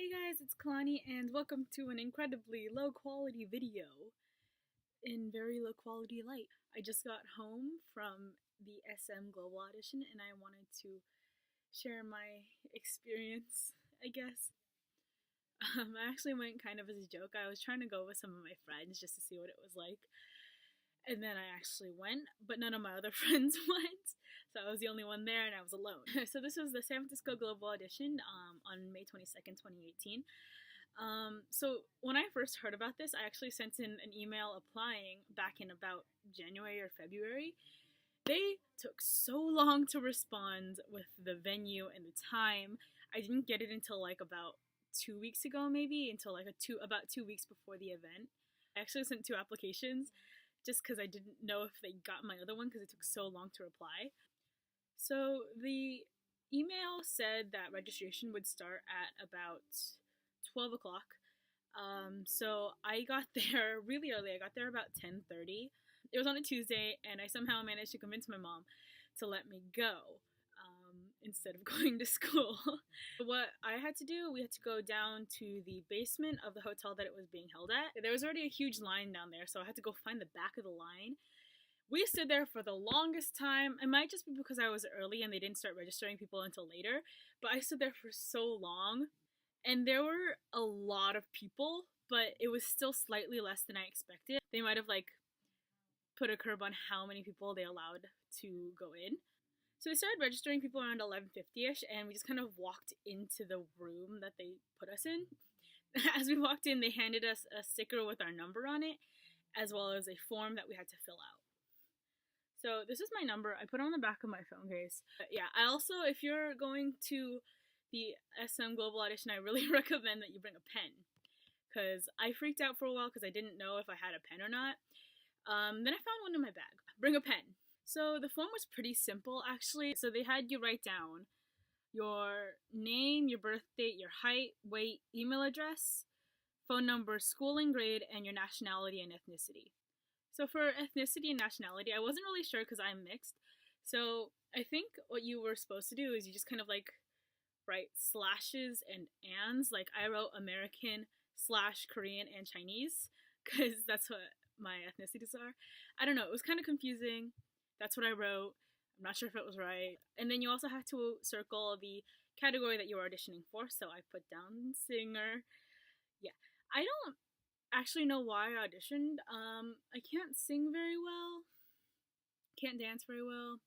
Hey guys, it's Kalani and welcome to an incredibly low quality video in very low quality light. I just got home from the SM Global audition and I wanted to share my experience, I guess. I actually went kind of as a joke. I was trying to go with some of my friends just to see what it was like. And then I actually went, but none of my other friends went. So I was the only one there and I was alone. So this was the San Francisco Global audition on May 22nd, 2018. So when I first heard about this, I actually sent in an email applying back in about January or February. They took so long to respond with the venue and the time. I didn't get it until like about 2 weeks ago, maybe until like about 2 weeks before the event. I actually sent 2 applications just because I didn't know if they got my other one because it took so long to reply. So the email said that registration would start at about 12 o'clock. So I got there really early. I got there about 10:30. It was on a Tuesday, and I somehow managed to convince my mom to let me go instead of going to school. What I had to do, we had to go down to the basement of the hotel that it was being held at. There was already a huge line down there, so I had to go find the back of the line. We stood there for the longest time. It might just be because I was early and they didn't start registering people until later, but I stood there for so long. And there were a lot of people, but it was still slightly less than I expected. They might have put a curb on how many people they allowed to go in. So we started registering people around 11:50ish, and we just kind of walked into the room that they put us in. As we walked in, they handed us a sticker with our number on it, as well as a form that we had to fill out. So this is my number. I put it on the back of my phone case. Yeah, I also, if you're going to the SM Global audition, I really recommend that you bring a pen, because I freaked out for a while because I didn't know if I had a pen or not. Then I found one in my bag. Bring a pen. So the form was pretty simple, actually. So they had you write down your name, your birth date, your height, weight, email address, phone number, schooling grade, and your nationality and ethnicity. So for ethnicity and nationality, I wasn't really sure because I'm mixed. So I think what you were supposed to do is you just kind of write slashes and ands. Like I wrote American / Korean and Chinese because that's what my ethnicities are. I don't know. It was kind of confusing. That's what I wrote. I'm not sure if it was right. And then you also have to circle the category that you were auditioning for. So I put down singer. Yeah. I don't actually know why I auditioned. I can't sing very well. Can't dance very well.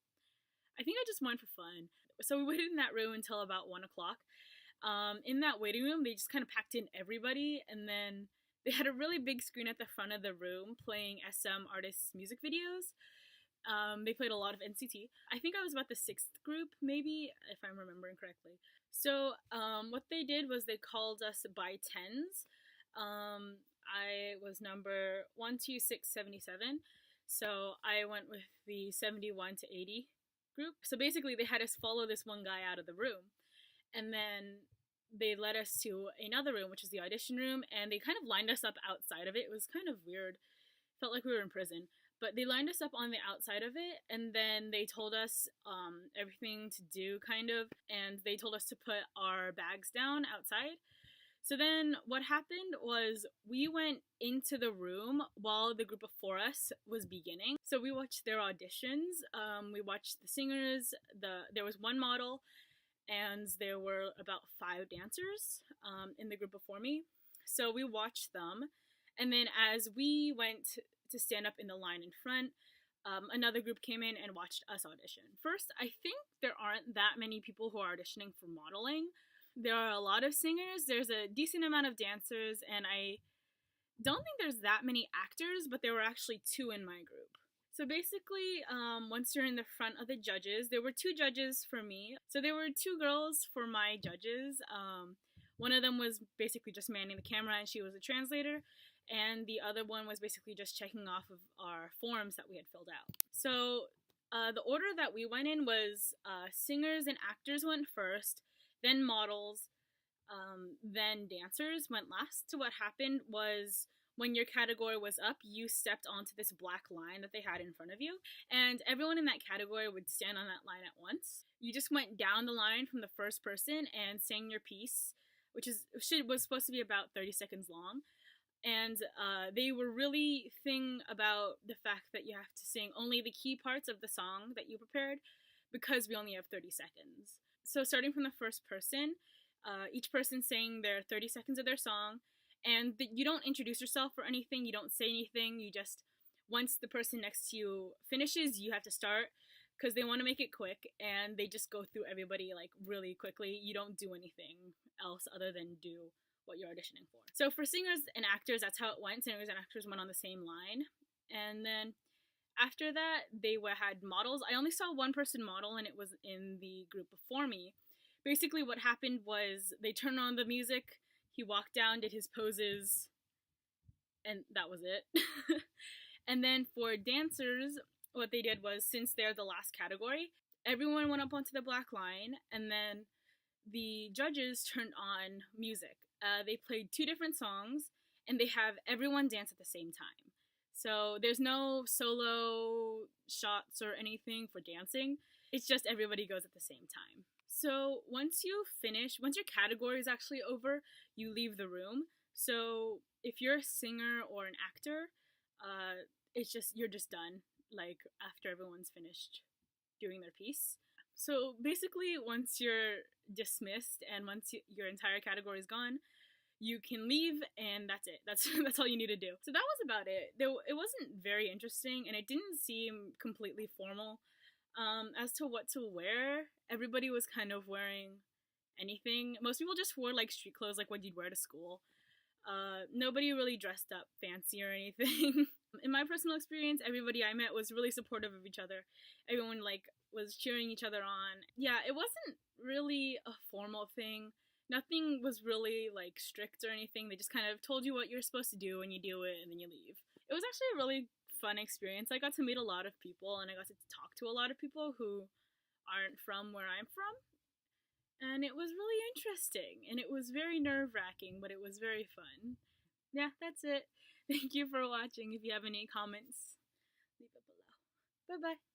I think I just went for fun. So we waited in that room until about 1 o'clock. In that waiting room, they just kind of packed in everybody, and then they had a really big screen at the front of the room playing SM artists' music videos. They played a lot of NCT. I think I was about the 6th group, maybe, if I'm remembering correctly. So what they did was they called us by tens. I was number 12677, so I went with the 71 to 80 group. So basically they had us follow this one guy out of the room, and then they led us to another room, which is the audition room, and they kind of lined us up outside of it. It was kind of weird. Felt like we were in prison. But they lined us up on the outside of it, and then they told us everything to do, kind of, and they told us to put our bags down outside. So then what happened was we went into the room while the group before us was beginning. So we watched their auditions. We watched the singers. There was one model, and there were about 5 dancers in the group before me. So we watched them. And then as we went to stand up in the line in front, another group came in and watched us audition. First, I think there aren't that many people who are auditioning for modeling. There are a lot of singers, there's a decent amount of dancers, and I don't think there's that many actors, but there were actually 2 in my group. So basically, once you're in the front of the judges, there were 2 judges for me. So there were 2 girls for my judges. One of them was basically just manning the camera, and she was a translator. And the other one was basically just checking off of our forms that we had filled out. So the order that we went in was singers and actors went first, then models, then dancers went last. So what happened was when your category was up, you stepped onto this black line that they had in front of you, and everyone in that category would stand on that line at once. You just went down the line from the first person and sang your piece, which is was supposed to be about 30 seconds long. And they were really about the fact that you have to sing only the key parts of the song that you prepared because we only have 30 seconds. So starting from the first person, each person saying their 30 seconds of their song, and you don't introduce yourself or anything, you don't say anything, you just, once the person next to you finishes, you have to start, because they want to make it quick, and they just go through everybody like really quickly. You don't do anything else other than do what you're auditioning for. So for singers and actors, that's how it went. Singers and actors went on the same line. And then after that, they had models. I only saw one person model, and it was in the group before me. Basically, what happened was they turned on the music, he walked down, did his poses, and that was it. And then for dancers, what they did was, since they're the last category, everyone went up onto the black line, and then the judges turned on music. They played 2 different songs, and they have everyone dance at the same time. So there's no solo shots or anything for dancing. It's just everybody goes at the same time. So once you finish, once your category is actually over, you leave the room. So if you're a singer or an actor, you're just done, like after everyone's finished doing their piece. So basically, once you're dismissed and once your entire category is gone, you can leave, and that's it. That's all you need to do. So that was about it. It wasn't very interesting, and it didn't seem completely formal. As to what to wear, everybody was kind of wearing anything. Most people just wore like street clothes, like what you'd wear to school. Nobody really dressed up fancy or anything. In my personal experience, everybody I met was really supportive of each other. Everyone was cheering each other on. Yeah, it wasn't really a formal thing. Nothing was really strict or anything. They just kind of told you what you're supposed to do, and you do it, and then you leave. It was actually a really fun experience. I got to meet a lot of people, and I got to talk to a lot of people who aren't from where I'm from. And it was really interesting, and it was very nerve-wracking, but it was very fun. Yeah, that's it. Thank you for watching. If you have any comments, leave it below. Bye-bye.